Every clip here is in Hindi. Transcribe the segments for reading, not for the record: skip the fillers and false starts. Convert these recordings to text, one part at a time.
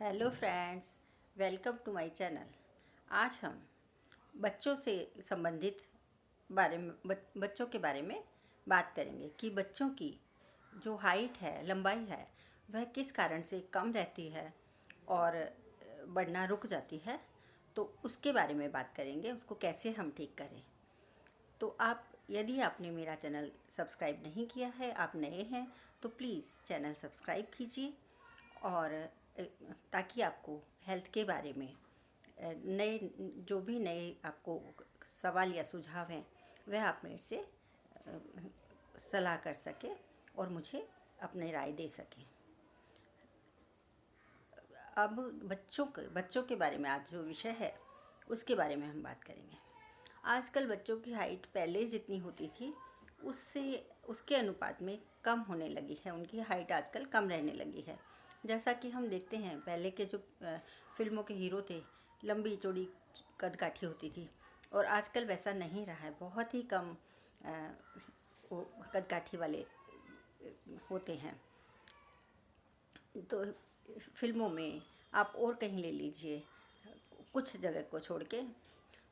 Hello friends, welcome to my channel. आज हम बच्चों से संबंधित बच्चों के बारे में बात करेंगे कि बच्चों की जो हाइट है, लंबाई है, वह किस कारण से कम रहती है और बढ़ना रुक जाती है। तो उसके बारे में बात करेंगे, उसको कैसे हम ठीक करें। तो यदि आपने मेरा चैनल सब्सक्राइब नहीं किया है, आप नए हैं, तो प्लीज़ चैनल सब्सक्राइब कीजिए और ताकि आपको हेल्थ के बारे में नए जो भी नए आपको सवाल या सुझाव हैं, वह आप मेरे से सलाह कर सकें और मुझे अपनी राय दे सकें। अब बच्चों के बारे में आज जो विषय है, उसके बारे में हम बात करेंगे। आजकल बच्चों की हाइट पहले जितनी होती थी, उससे उसके अनुपात में कम होने लगी है। उनकी हाइट आजकल कम रहने लगी है। जैसा कि हम देखते हैं, पहले के जो फिल्मों के हीरो थे, लंबी चौड़ी कदकाठी होती थी, और आजकल वैसा नहीं रहा है। बहुत ही कम वो कदकाठी वाले होते हैं। तो फिल्मों में आप और कहीं ले लीजिए, कुछ जगह को छोड़ के,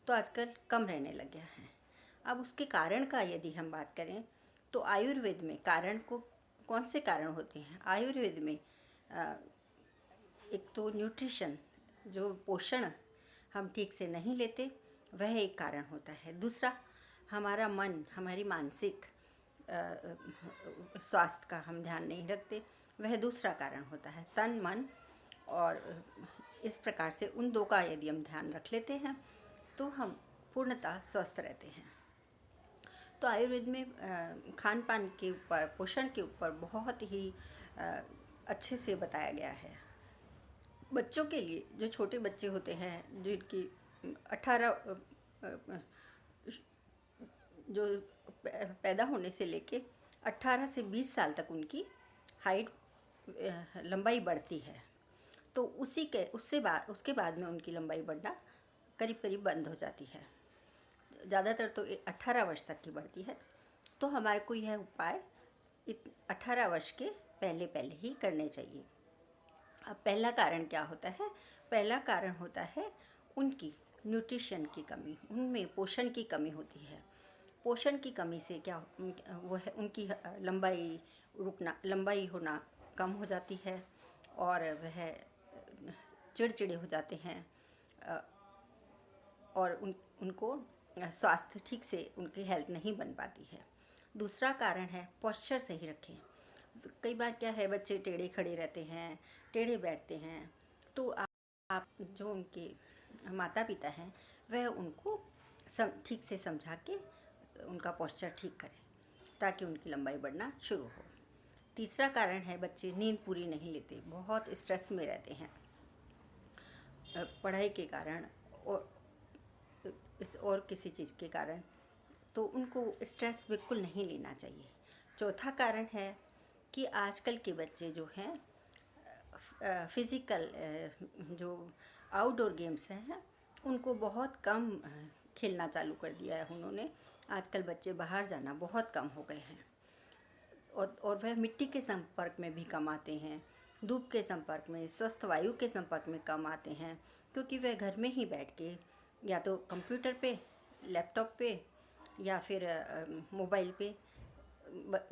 तो आजकल कम रहने लग गया है। अब उसके कारण का यदि हम बात करें, तो आयुर्वेद में कारण को कौन से कारण होते हैं? आयुर्वेद में एक तो न्यूट्रिशन, जो पोषण हम ठीक से नहीं लेते, वह एक कारण होता है। दूसरा, हमारा मन, हमारी मानसिक स्वास्थ्य का हम ध्यान नहीं रखते, वह दूसरा कारण होता है। तन, मन और इस प्रकार से उन दो का यदि हम ध्यान रख लेते हैं, तो हम पूर्णतः स्वस्थ रहते हैं। तो आयुर्वेद में खान पान के ऊपर, पोषण के ऊपर बहुत ही अच्छे से बताया गया है। बच्चों के लिए, जो छोटे बच्चे होते हैं, जिनकी 18 जो पैदा होने से लेके 18 से 20 साल तक उनकी हाइट, लंबाई बढ़ती है। तो उसके बाद में उनकी लंबाई बढ़ना करीब करीब बंद हो जाती है। ज़्यादातर तो 18 वर्ष तक की बढ़ती है। तो हमारे को यह उपाय 18 वर्ष के पहले पहले ही करने चाहिए। अब पहला कारण क्या होता है? पहला कारण होता है उनकी न्यूट्रिशन की कमी, उनमें पोषण की कमी होती है। पोषण की कमी से क्या वो है, उनकी लंबाई होना कम हो जाती है और वह चिड़चिड़े हो जाते हैं, और उनको स्वास्थ्य ठीक से, उनकी हेल्थ नहीं बन पाती है। दूसरा कारण है पोस्चर सही रखें। कई बार क्या है, बच्चे टेढ़े खड़े रहते हैं, टेढ़े बैठते हैं। तो आप जो उनके माता पिता हैं, वह उनको ठीक से समझा के उनका पोस्चर ठीक करें, ताकि उनकी लंबाई बढ़ना शुरू हो। तीसरा कारण है बच्चे नींद पूरी नहीं लेते, बहुत स्ट्रेस में रहते हैं पढ़ाई के कारण और किसी चीज़ के कारण। तो उनको स्ट्रेस बिल्कुल नहीं लेना चाहिए। चौथा कारण है कि आजकल के बच्चे जो हैं, फिज़िकल जो आउटडोर गेम्स हैं, उनको बहुत कम खेलना चालू कर दिया है उन्होंने। आजकल बच्चे बाहर जाना बहुत कम हो गए हैं, और वह मिट्टी के संपर्क में भी कम आते हैं, धूप के संपर्क में, स्वस्थ वायु के संपर्क में कम आते हैं, क्योंकि वह घर में ही बैठ के या तो कंप्यूटर पे, लैपटॉप पे, या फिर मोबाइल पे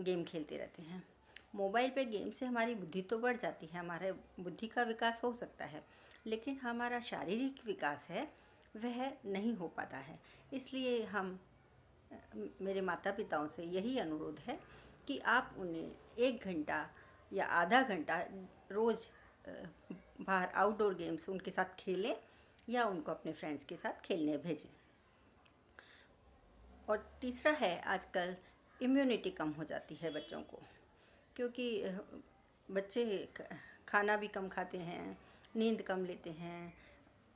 गेम खेलते रहते हैं। मोबाइल पे गेम से हमारी बुद्धि तो बढ़ जाती है, हमारे बुद्धि का विकास हो सकता है, लेकिन हमारा शारीरिक विकास है, वह नहीं हो पाता है। इसलिए मेरे माता पिताओं से यही अनुरोध है कि आप उन्हें 1 घंटा या आधा घंटा रोज़ बाहर आउटडोर गेम्स उनके साथ खेलें, या उनको अपने फ्रेंड्स के साथ खेलने भेजें। और तीसरा है, आजकल इम्यूनिटी कम हो जाती है बच्चों को, क्योंकि बच्चे खाना भी कम खाते हैं, नींद कम लेते हैं,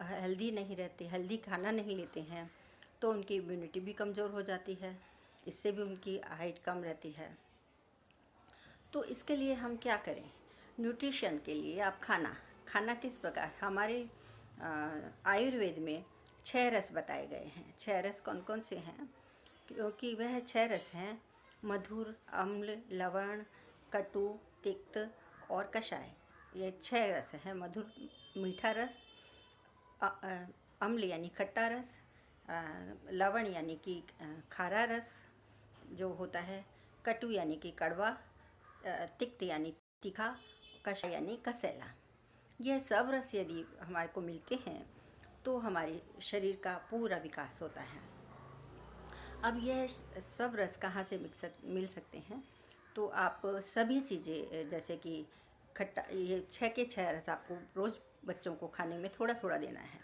हेल्दी खाना नहीं लेते हैं, तो उनकी इम्यूनिटी भी कमज़ोर हो जाती है। इससे भी उनकी हाइट कम रहती है। तो इसके लिए हम क्या करें? न्यूट्रिशन के लिए आप खाना किस प्रकार, हमारे आयुर्वेद में 6 रस बताए गए हैं। 6 रस कौन कौन से हैं? क्योंकि वह 6 रस हैं: मधुर, अम्ल, लवण, कटु, तिक्त और कषाय। ये 6 रस हैं, मधुर मीठा रस, अम्ल यानी खट्टा रस, लवण यानी कि खारा रस जो होता है, कटु यानी कि कड़वा, तिक्त यानी तीखा, कषाय यानी कसैला। यह सब रस यदि हमारे को मिलते हैं तो हमारे शरीर का पूरा विकास होता है। अब यह सब रस कहाँ से मिल सकते हैं? तो आप सभी चीज़ें जैसे कि खट्टा, ये 6 के 6 रस आपको रोज़ बच्चों को खाने में थोड़ा थोड़ा देना है।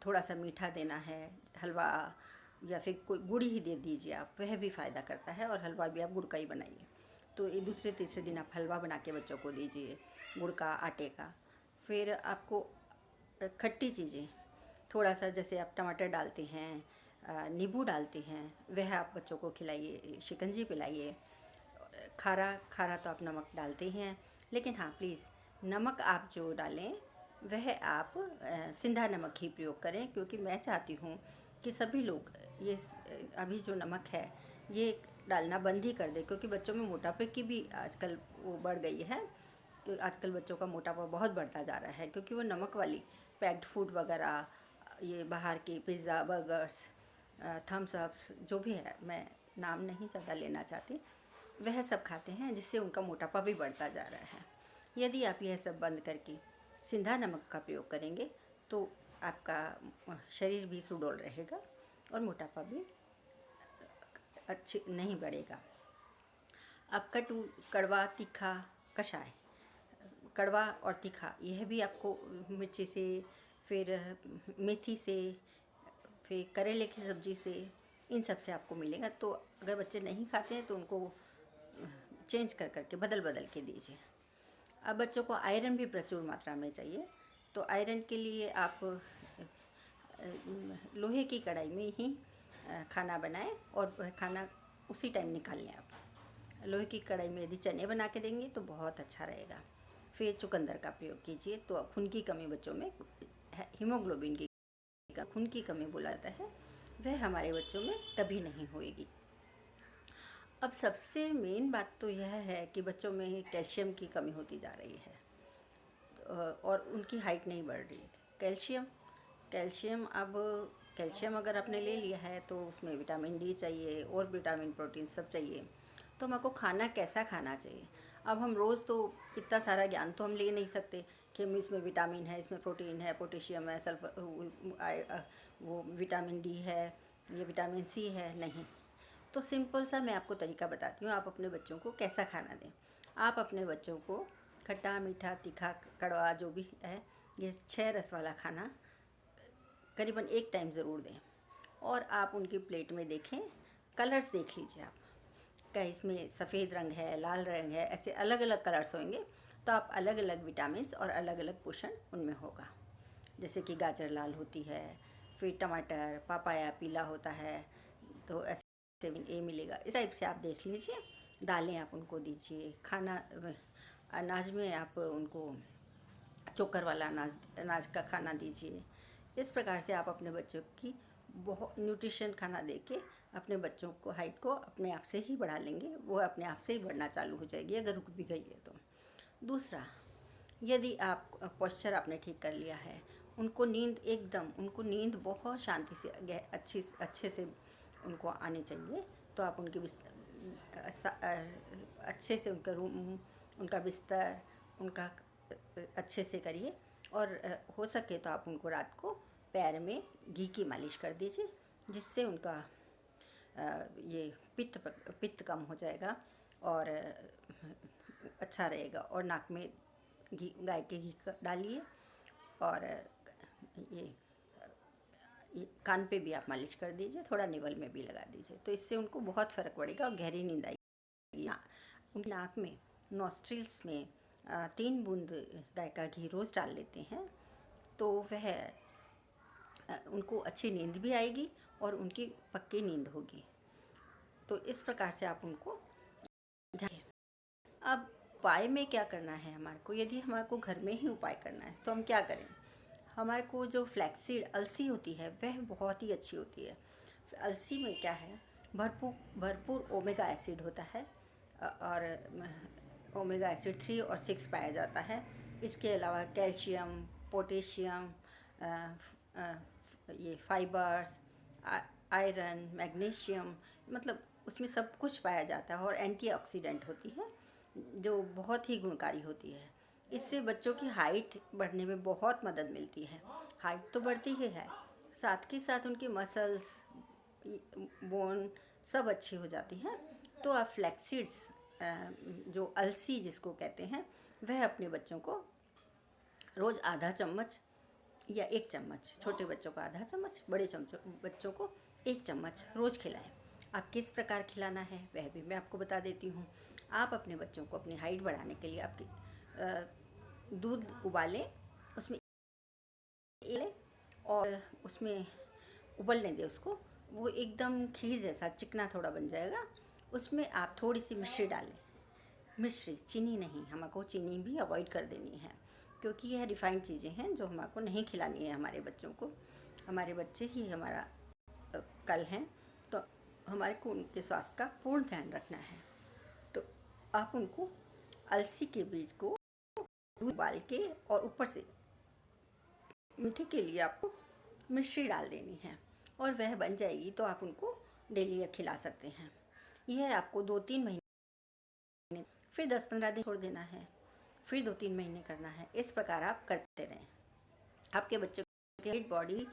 थोड़ा सा मीठा देना है, हलवा या फिर कोई गुड़ ही दे दीजिए आप, वह भी फ़ायदा करता है। और हलवा भी आप गुड़ का ही बनाइए। तो ये दूसरे तीसरे दिन आप हलवा बना के बच्चों को दीजिए, गुड़ का, आटे का। फिर आपको खट्टी चीज़ें थोड़ा सा, जैसे आप टमाटर डालते हैं, नींबू डालते हैं, वह आप बच्चों को खिलाइए, शिकंजी पिलाइए। खारा खारा तो आप नमक डालते हैं, लेकिन हाँ प्लीज़ नमक आप जो डालें वह आप सिंधा नमक ही प्रयोग करें, क्योंकि मैं चाहती हूँ कि सभी लोग ये अभी जो नमक है ये डालना बंद ही कर दें, क्योंकि बच्चों में मोटापे की भी आजकल वो बढ़ गई है। कि आजकल बच्चों का मोटापा बहुत बढ़ता जा रहा है, क्योंकि वो नमक वाली पैक्ड फूड वगैरह, ये बाहर के पिज़्ज़ा, बर्गर्स, थम्स अप्स जो भी है, मैं नाम नहीं ज़्यादा लेना चाहती, वह सब खाते हैं, जिससे उनका मोटापा भी बढ़ता जा रहा है। यदि आप यह सब बंद करके सिंधा नमक का प्रयोग करेंगे तो आपका शरीर भी सुडौल रहेगा और मोटापा भी अच्छी नहीं बढ़ेगा। अब कटु, कड़वा, तीखा, कषाय, कड़वा और तीखा, यह भी आपको मिर्ची से, फिर मेथी से, फिर करेले की सब्ज़ी से, इन सब से आपको मिलेगा। तो अगर बच्चे नहीं खाते हैं तो उनको चेंज कर करके बदल बदल के दीजिए। अब बच्चों को आयरन भी प्रचुर मात्रा में चाहिए, तो आयरन के लिए आप लोहे की कढ़ाई में ही खाना बनाएं और वह खाना उसी टाइम निकाल लें आप। लोहे की कढ़ाई में यदि चने बना के देंगे तो बहुत अच्छा रहेगा। फिर चुकंदर का प्रयोग कीजिए, तो खून की कमी बच्चों में, हीमोग्लोबिन की, खून की कमी बोला जाता है, वह हमारे बच्चों में कभी नहीं होएगी। अब सबसे मेन बात तो यह है कि बच्चों में कैल्शियम की कमी होती जा रही है और उनकी हाइट नहीं बढ़ रही। कैल्शियम अगर आपने ले लिया है तो उसमें विटामिन डी चाहिए और विटामिन, प्रोटीन सब चाहिए। तो हमको खाना कैसा खाना चाहिए? अब हम रोज़ तो इतना सारा ज्ञान तो हम ले नहीं सकते कि इसमें विटामिन है, इसमें प्रोटीन है, पोटेशियम है, सल्फर, वो विटामिन डी है, ये विटामिन सी है, नहीं। तो सिंपल सा मैं आपको तरीका बताती हूँ, आप अपने बच्चों को कैसा खाना दें। आप अपने बच्चों को खट्टा, मीठा, तीखा, कड़वा जो भी है, ये 6 रस वाला खाना करीबन एक टाइम ज़रूर दें। और आप उनकी प्लेट में देखें, कलर्स देख लीजिए आप, क्या इसमें सफ़ेद रंग है, लाल रंग है, ऐसे अलग अलग कलर्स होंगे, तो आप अलग अलग विटामिन्स और अलग अलग पोषण उनमें होगा। जैसे कि गाजर लाल होती है, फिर टमाटर, पापाया पीला होता है, तो ऐसे ए मिलेगा। इस टाइप से आप देख लीजिए। दालें आप उनको दीजिए। खाना, अनाज में आप उनको चोकर वाला अनाज का खाना दीजिए। इस प्रकार से आप अपने बच्चों की बहुत न्यूट्रिशन खाना दे के अपने बच्चों को हाइट को अपने आप से ही बढ़ा लेंगे। वो अपने आप से ही बढ़ना चालू हो जाएगी अगर रुक भी गई है तो। दूसरा, यदि आप पोस्चर आपने ठीक कर लिया है, उनको नींद बहुत शांति से अच्छे से उनको आनी चाहिए। तो आप उनके अच्छे से उनका रूम, उनका बिस्तर, उनका अच्छे से करिए। और हो सके तो आप उनको रात को पैर में घी की मालिश कर दीजिए, जिससे उनका ये पित्त कम हो जाएगा और अच्छा रहेगा। और नाक में गाय के घी डालिए और ये कान पे भी आप मालिश कर दीजिए, थोड़ा निवल में भी लगा दीजिए, तो इससे उनको बहुत फ़र्क पड़ेगा और गहरी नींद आएगी। उनकी नाक में, नॉस्ट्रिल्स में 3 बूंद गाय का घी रोज़ डाल लेते हैं, तो वह उनको अच्छी नींद भी आएगी और उनकी पक्की नींद होगी। तो इस प्रकार से आप उनको। अब उपाय में क्या करना है हमारे को? यदि हमारे को घर में ही उपाय करना है तो हम क्या करें? हमारे को जो फ्लैक्सीड अलसी होती है वह बहुत ही अच्छी होती है। अलसी में क्या है, भरपूर ओमेगा एसिड होता है और ओमेगा एसिड 3 और 6 पाया जाता है। इसके अलावा कैल्शियम, पोटेशियम, ये फाइबर्स, आयरन, मैग्नीशियम, मतलब उसमें सब कुछ पाया जाता है। और एंटीऑक्सीडेंट होती है जो बहुत ही गुणकारी होती है। इससे बच्चों की हाइट बढ़ने में बहुत मदद मिलती है। हाइट तो बढ़ती ही है, साथ के साथ उनकी मसल्स, बोन सब अच्छी हो जाती हैं। तो आप फ्लैक्सीड्स, जो अलसी जिसको कहते हैं, वह अपने बच्चों को रोज़ आधा चम्मच या 1 चम्मच, छोटे बच्चों को आधा चम्मच, बड़े बच्चों को 1 चम्मच रोज़ खिलाएं। आप किस प्रकार खिलाना है वह भी मैं आपको बता देती हूँ। आप अपने बच्चों को अपनी हाइट बढ़ाने के लिए आपकी दूध उबालें, उसमें लें और उसमें उबलने दें उसको। वो एकदम खीर जैसा चिकना थोड़ा बन जाएगा। उसमें आप थोड़ी सी मिश्री डालें। मिश्री, चीनी नहीं, हमको चीनी भी अवॉइड कर देनी है, क्योंकि यह रिफाइंड चीज़ें हैं जो हमको नहीं खिलानी है हमारे बच्चों को। हमारे बच्चे ही हमारा कल हैं, तो हमारे को उनके स्वास्थ्य का पूर्ण ध्यान रखना है। तो आप उनको अलसी के बीज को दूध उबाल के और ऊपर से मीठे के लिए आपको मिश्री डाल देनी है और वह बन जाएगी, तो आप उनको डेली खिला सकते हैं। यह आपको 2-3 महीने, फिर 10-15 दिन छोड़ देना है, फिर 2-3 महीने करना है। इस प्रकार आप करते रहें। आपके बच्चे की बॉडी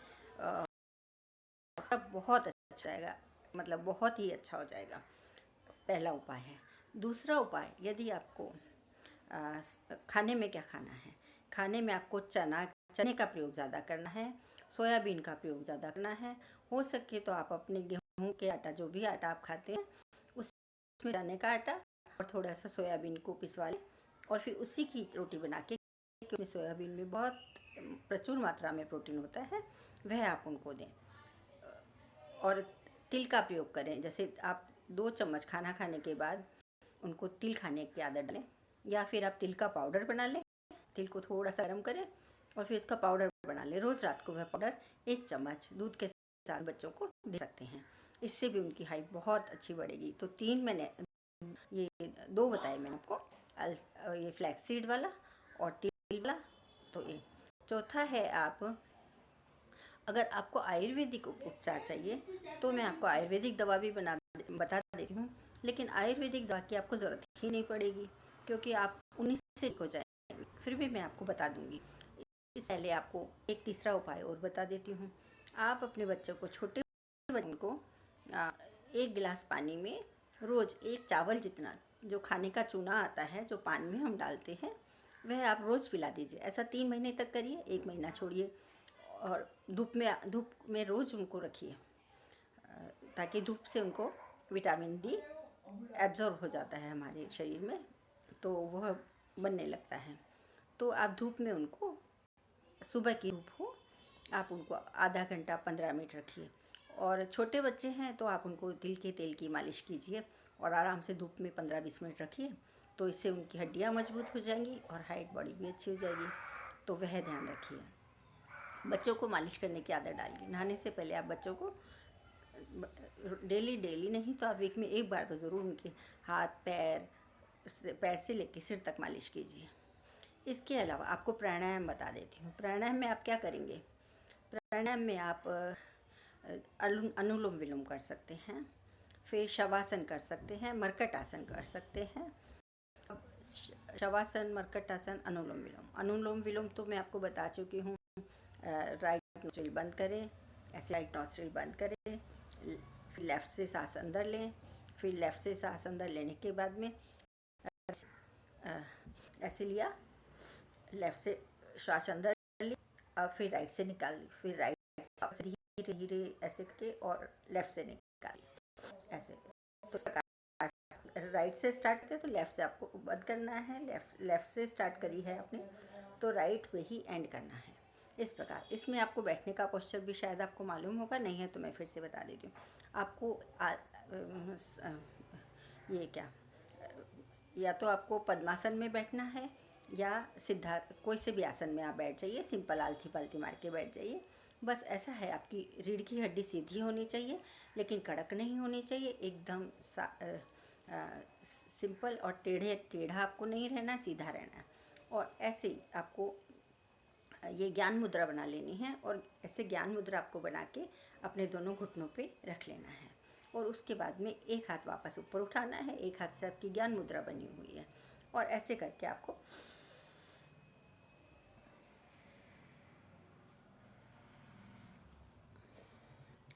बहुत अच्छा आएगा, मतलब बहुत ही अच्छा हो जाएगा। पहला उपाय है। दूसरा उपाय, यदि आपको खाने में क्या खाना है, खाने में आपको चने का प्रयोग ज़्यादा करना है, सोयाबीन का प्रयोग ज़्यादा करना है। हो सके तो आप अपने गेहूं के आटा, जो भी आटा आप खाते हैं, उसमें चने का आटा और थोड़ा सा सोयाबीन को पिसवा लें और फिर उसी की रोटी बना के, क्योंकि सोयाबीन में बहुत प्रचुर मात्रा में प्रोटीन होता है, वह आप उनको दें। और तिल का प्रयोग करें। जैसे आप 2 चम्मच खाना खाने के बाद उनको तिल खाने की आदत डालें, या फिर आप तिल का पाउडर बना लें। तिल को थोड़ा सा गर्म करें और फिर उसका पाउडर बना लें। रोज़ रात को वह पाउडर 1 चम्मच दूध के साथ बच्चों को दे सकते हैं। इससे भी उनकी हाइट बहुत अच्छी बढ़ेगी। तो 3 मैंने ये 2 बताए मैंने आपको, ये फ्लैक्सीड वाला और तिल वाला। तो ये चौथा है, आप अगर आपको आयुर्वेदिक उपचार चाहिए तो मैं आपको आयुर्वेदिक दवा भी बता देती हूँ, लेकिन आयुर्वेदिक दवा की आपको ज़रूरत ही नहीं पड़ेगी, क्योंकि आप 19 से ठीक हो जाएंगे। फिर भी मैं आपको बता दूँगी। इससे पहले आपको एक तीसरा उपाय और बता देती हूँ। आप अपने बच्चों को, छोटे बच्चों को 1 गिलास पानी में रोज़ 1 चावल जितना, जो खाने का चूना आता है जो पानी में हम डालते हैं, वह आप रोज़ पिला दीजिए। ऐसा 3 महीने तक करिए, 1 महीना छोड़िए और धूप में रोज़ उनको रखिए, ताकि धूप से उनको विटामिन डी एब्जॉर्ब हो जाता है हमारे शरीर में, तो वह बनने लगता है। तो आप धूप में उनको, सुबह की धूप हो, आप उनको आधा घंटा 15 मिनट रखिए। और छोटे बच्चे हैं तो आप उनको तिल के तेल की मालिश कीजिए और आराम से धूप में 15-20 मिनट रखिए। तो इससे उनकी हड्डियाँ मजबूत हो जाएंगी और हाइट बॉडी भी अच्छी हो जाएगी। तो वह ध्यान रखिए। बच्चों को मालिश करने की आदत डालिए। नहाने से पहले आप बच्चों को डेली नहीं तो आप वीक में 1 बार तो ज़रूर उनके हाथ, पैर से लेकर सिर तक मालिश कीजिए। इसके अलावा आपको प्राणायाम बता देती हूँ। प्राणायाम में आप क्या करेंगे? प्राणायाम में आप अनुलोम विलोम कर सकते हैं, फिर शवासन कर सकते हैं, मरकट आसन कर सकते हैं। शवासन, मरकट आसन, अनुलोम विलोम तो मैं आपको बता चुकी हूँ। राइट नोस्ट्रिल बंद करें, ऐसे राइट नोस्ट्रिल बंद करें, फिर लेफ़्ट से सांस अंदर लें, फिर लेफ़्ट से सांस अंदर लेने के बाद में ऐसे लिया, लेफ़्ट से श्वास अंदर ली, अब फिर राइट से निकाल ली, फिर राइट से धीरे धीरे ऐसे करके और लेफ़्ट से निकाली, ऐसे। तो राइट से स्टार्ट करते तो लेफ़्ट से आपको बंद करना है, लेफ़्ट से स्टार्ट करी है आपने तो राइट पे ही एंड करना है। इस प्रकार इसमें आपको बैठने का पोस्चर भी शायद आपको मालूम होगा, नहीं है तो मैं फिर से बता देती हूँ आपको। ये क्या, या तो आपको पद्मासन में बैठना है या सिद्धा, कोई से भी आसन में आप बैठ जाइए, सिंपल आलथी पालथी मार के बैठ जाइए। बस ऐसा है, आपकी रीढ़ की हड्डी सीधी होनी चाहिए, लेकिन कड़क नहीं होनी चाहिए, एकदम सिंपल और टेढ़ा आपको नहीं रहना, सीधा रहना है। और ऐसे ही आपको ये ज्ञान मुद्रा बना लेनी है और ऐसे ज्ञान मुद्रा आपको बना के अपने दोनों घुटनों पे रख लेना है। और उसके बाद में एक हाथ वापस ऊपर उठाना है, एक हाथ से आपकी ज्ञान मुद्रा बनी हुई है। और ऐसे करके आपको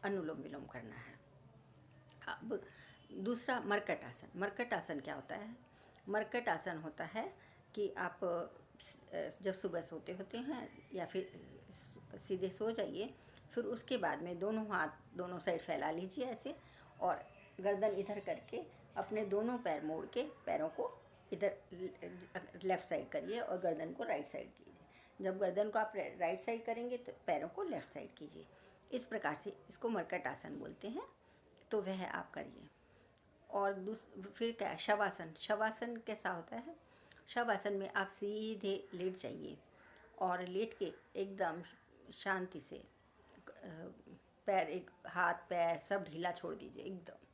अनुलोम विलोम करना है। अब दूसरा मरकट आसन। मरकट आसन क्या होता है? मरकट आसन होता है कि आप जब सुबह सोते होते हैं या फिर सीधे सो जाइए, फिर उसके बाद में दोनों हाथ दोनों साइड फैला लीजिए ऐसे, और गर्दन इधर करके अपने दोनों पैर मोड़ के पैरों को इधर लेफ़्ट साइड करिए और गर्दन को राइट साइड कीजिए। जब गर्दन को आप राइट साइड करेंगे तो पैरों को लेफ़्ट साइड कीजिए। इस प्रकार से इसको मरकट आसन बोलते हैं। तो वह आप करिए। और फिर क्या है, शवासन। शवासन कैसा होता है? शवासन में आप सीधे लेट जाइए और लेट के एकदम शांति से पैर, एक हाथ पैर सब ढीला छोड़ दीजिए एकदम,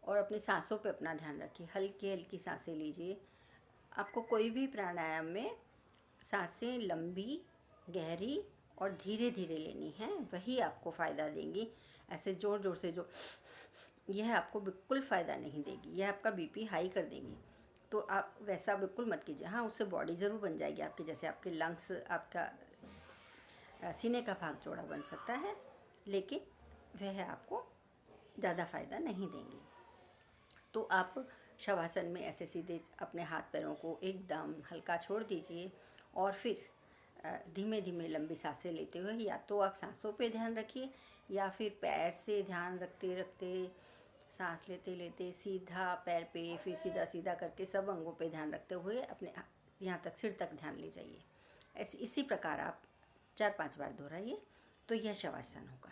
और अपनी सांसों पे अपना ध्यान रखिए। हल्की हल्की सांसें लीजिए। आपको कोई भी प्राणायाम में सांसें लंबी, गहरी और धीरे धीरे लेनी है, वही आपको फ़ायदा देंगी। ऐसे ज़ोर ज़ोर से जो, यह आपको बिल्कुल फ़ायदा नहीं देगी, यह आपका बीपी हाई कर देंगी। तो आप वैसा बिल्कुल मत कीजिए। हाँ, उससे बॉडी ज़रूर बन जाएगी आपकी, जैसे आपके लंग्स, आपका सीने का भाग चौड़ा बन सकता है, लेकिन वह आपको ज़्यादा फ़ायदा नहीं देंगी। तो आप शवासन में ऐसे सीधे अपने हाथ पैरों को एकदम हल्का छोड़ दीजिए और फिर धीमे धीमे लंबी सांसें लेते हुए, या तो आप सांसों पे ध्यान रखिए या फिर पैर से ध्यान रखते रखते, सांस लेते लेते सीधा पैर पे, फिर सीधा सीधा करके सब अंगों पे ध्यान रखते हुए अपने यहाँ तक, सिर तक ध्यान ले जाइए। ऐसे इसी प्रकार आप 4-5 बार दोहराइए तो यह शवासन होगा।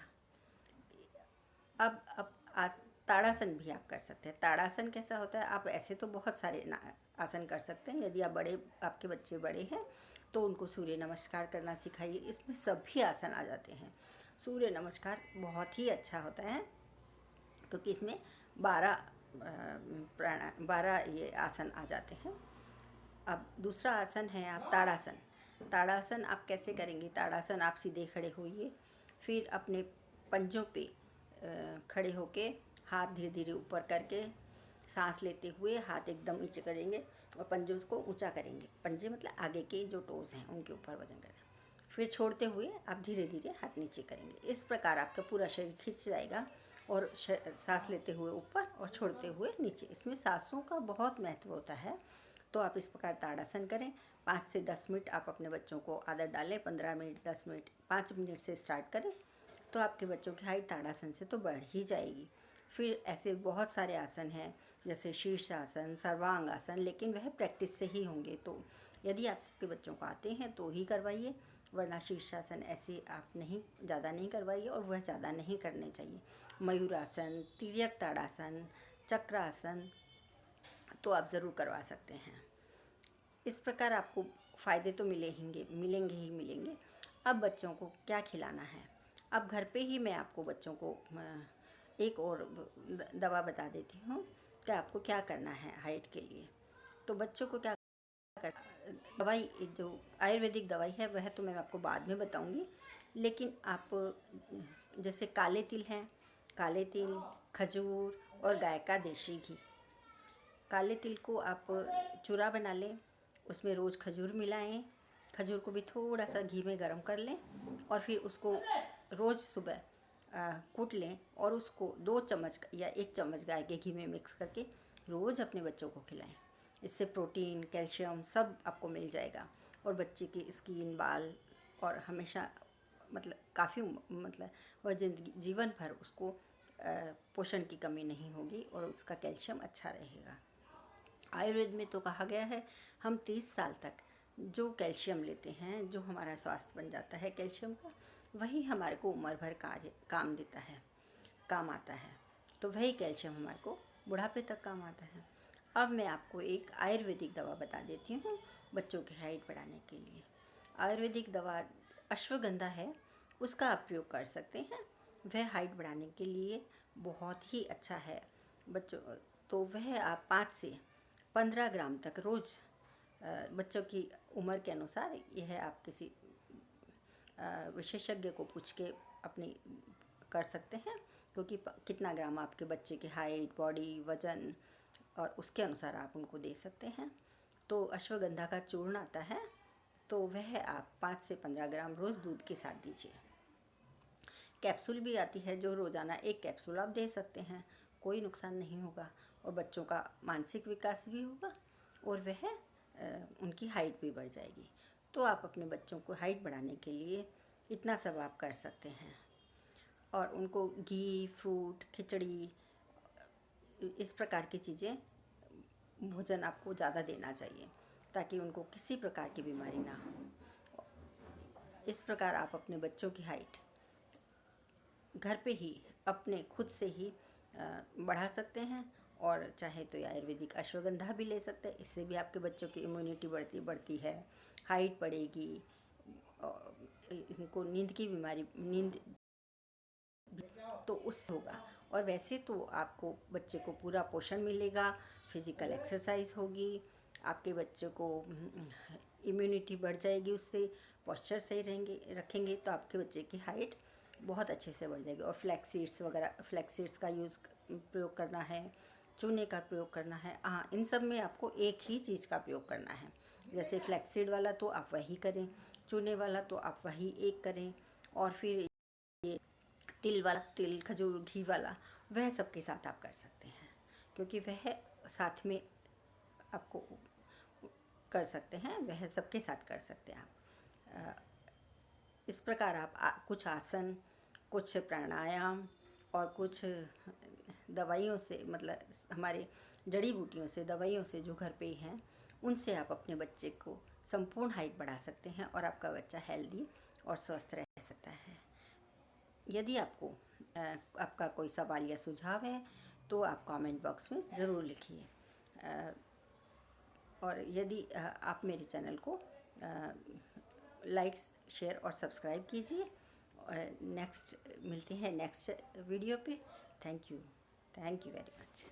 अब ताड़ासन भी आप कर सकते हैं। ताड़ासन कैसा होता है? आप ऐसे तो बहुत सारे आसन कर सकते हैं। यदि आप आपके बच्चे बड़े हैं तो उनको सूर्य नमस्कार करना सिखाइए। इसमें सभी आसन आ जाते हैं। सूर्य नमस्कार बहुत ही अच्छा होता है क्योंकि इसमें 12 ये आसन आ जाते हैं। अब दूसरा आसन है आप ताड़ासन। ताड़ासन आप कैसे करेंगे? ताड़ासन आप सीधे खड़े होइए, फिर अपने पंजों पे खड़े होके हाथ धीरे धीरे ऊपर करके सांस लेते हुए हाथ एकदम नीचे करेंगे और पंजों को ऊंचा करेंगे। पंजे मतलब आगे के जो टोज़ हैं उनके ऊपर वजन करें। फिर छोड़ते हुए आप धीरे धीरे हाथ नीचे करेंगे। इस प्रकार आपका पूरा शरीर खिंच जाएगा और सांस लेते हुए ऊपर और छोड़ते हुए नीचे। इसमें सांसों का बहुत महत्व होता है। तो आप इस प्रकार ताड़ासन करें। 5 से 10 मिनट आप अपने बच्चों को आदत डालें। 15 मिनट, 10 मिनट, 5 मिनट से स्टार्ट करें तो आपके बच्चों की हाइट ताड़ासन से तो बढ़ ही जाएगी। फिर ऐसे बहुत सारे आसन हैं जैसे शीर्षासन, सर्वांग आसन, लेकिन वह प्रैक्टिस से ही होंगे। तो यदि आपके बच्चों को आते हैं तो ही करवाइए, वरना शीर्षासन ऐसे आप ज़्यादा नहीं करवाइए और वह ज़्यादा नहीं करने चाहिए। मयूरासन, तिर्यक ताड़ासन, चक्रासन तो आप ज़रूर करवा सकते हैं। इस प्रकार आपको फ़ायदे तो मिलेंगे ही। अब बच्चों को क्या खिलाना है? अब घर पे ही मैं आपको बच्चों को एक और दवा बता देती हूँ कि आपको क्या करना है हाइट के लिए। तो बच्चों को क्या दवाई, जो आयुर्वेदिक दवाई है वह तो मैं आपको बाद में बताऊंगी, लेकिन आप जैसे काले तिल हैं, काले तिल, खजूर और गाय का देशी घी। काले तिल को आप चूरा बना लें, उसमें रोज़ खजूर मिलाएं, खजूर को भी थोड़ा सा घी में गरम कर लें और फिर उसको रोज़ सुबह कूट लें और उसको 2 चम्मच या 1 चम्मच गाय के घी में मिक्स करके रोज़ अपने बच्चों को खिलाएं। इससे प्रोटीन, कैल्शियम सब आपको मिल जाएगा और बच्चे की स्किन, बाल और हमेशा मतलब काफ़ी वह जीवन भर उसको पोषण की कमी नहीं होगी और उसका कैल्शियम अच्छा रहेगा। आयुर्वेद में तो कहा गया है हम 30 साल तक जो कैल्शियम लेते हैं, जो हमारा स्वास्थ्य बन जाता है कैल्शियम का, वही हमारे को उम्र भर काम आता है। तो वही कैल्शियम हमारे को बुढ़ापे तक काम आता है। अब मैं आपको एक आयुर्वेदिक दवा बता देती हूँ बच्चों की हाइट बढ़ाने के लिए। आयुर्वेदिक दवा अश्वगंधा है, उसका आप प्रयोग कर सकते हैं। वह हाइट बढ़ाने के लिए बहुत ही अच्छा है बच्चों। तो वह आप 5 से 15 ग्राम तक रोज़ बच्चों की उम्र के अनुसार यह आप किसी विशेषज्ञ को पूछ के अपनी कर सकते हैं, क्योंकि कितना ग्राम आपके बच्चे की हाइट, बॉडी, वज़न और उसके अनुसार आप उनको दे सकते हैं। तो अश्वगंधा का चूर्ण आता है, तो वह आप 5 से 15 ग्राम रोज़ दूध के साथ दीजिए। कैप्सूल भी आती है जो रोज़ाना 1 कैप्सूल आप दे सकते हैं, कोई नुकसान नहीं होगा और बच्चों का मानसिक विकास भी होगा और वह उनकी हाइट भी बढ़ जाएगी। तो आप अपने बच्चों को हाइट बढ़ाने के लिए इतना सब आप कर सकते हैं। और उनको घी, फ्रूट, खिचड़ी, इस प्रकार की चीज़ें भोजन आपको ज़्यादा देना चाहिए ताकि उनको किसी प्रकार की बीमारी ना हो। इस प्रकार आप अपने बच्चों की हाइट घर पे ही अपने खुद से ही बढ़ा सकते हैं। और चाहे तो आयुर्वेदिक अश्वगंधा भी ले सकते हैं, इससे भी आपके बच्चों की इम्यूनिटी बढ़ती है, हाइट बढ़ेगी, इनको नींद की बीमारी तो उससे होगा। और वैसे तो आपको बच्चे को पूरा पोषण मिलेगा, फिज़िकल एक्सरसाइज होगी, आपके बच्चे को इम्यूनिटी बढ़ जाएगी, उससे पोस्चर सही रखेंगे तो आपके बच्चे की हाइट बहुत अच्छे से बढ़ जाएगी। और फ्लैक्स सीड्स वगैरह, फ्लैक्स सीड्स का प्रयोग करना है, चूने का प्रयोग करना है। हाँ, इन सब में आपको एक ही चीज़ का प्रयोग करना है। जैसे फ्लैक्स सीड वाला तो आप वही करें, चूने वाला तो आप वही एक करें, और फिर ये तिल वाला, तिल, खजूर, घी वाला, वह सबके साथ आप कर सकते हैं, क्योंकि वह साथ में आपको कर सकते हैं, वह सबके साथ कर सकते हैं आप। इस प्रकार आप कुछ आसन, कुछ प्राणायाम और कुछ दवाइयों से, मतलब हमारे जड़ी बूटियों से, दवाइयों से जो घर पे ही हैं, उनसे आप अपने बच्चे को संपूर्ण हाइट बढ़ा सकते हैं और आपका बच्चा हेल्दी और स्वस्थ रह सकता है। यदि आपको आपका कोई सवाल या सुझाव है तो आप कमेंट बॉक्स में ज़रूर लिखिए। और यदि आप मेरे चैनल को लाइक, शेयर और सब्सक्राइब कीजिए। और मिलते हैं नेक्स्ट वीडियो पे। Thank you very much.